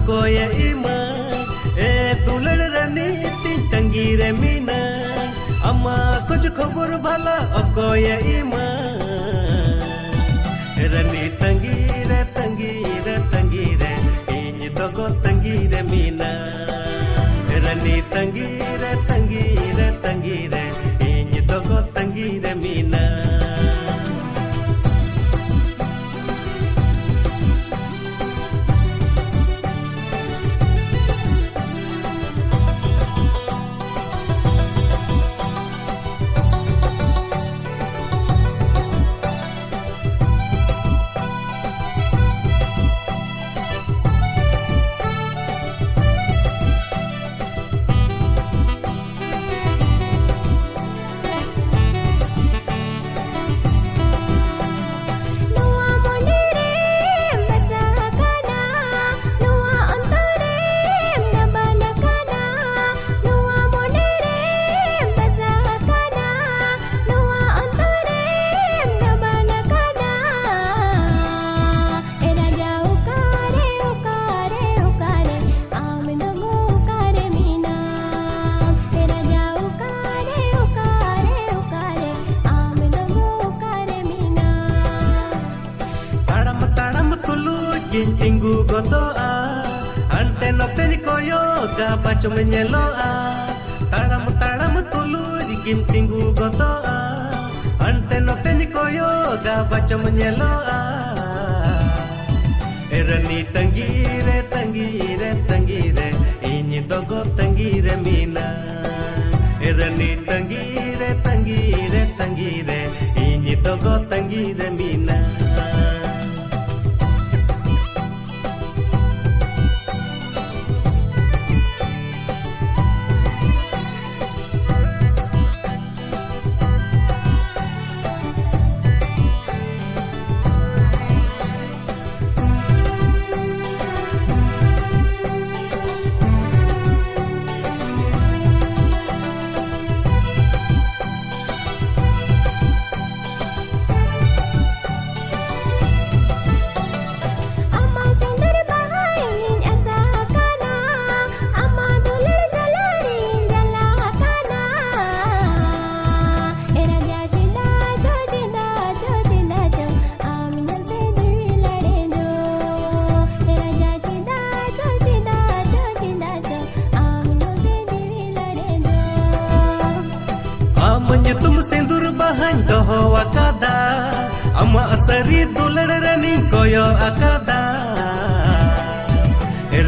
okoye ima dulad rani tin tangi re mina amma kuch khobor bhala okoye ima rani tangi re inyi dogo tangi re mina rani tangi re inyi dogo tangi re mina Tinggu gotoa ante nokte ni koyo ga bacho menyeloa taram tulu dikin tinggu gotoa ante nokte ni koyo ga bacho menyeloa erani tangi re ini dogo tangi re mina erani tangi re ini dogo tangi re mina Menyetum sendur bahan doho akada ama asari dulad rani koyo akada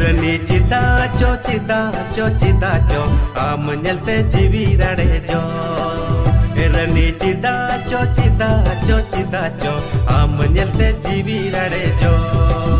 rani cita cho menyelte jiwi rade jo rani cita cho menyelte jiwi rade jo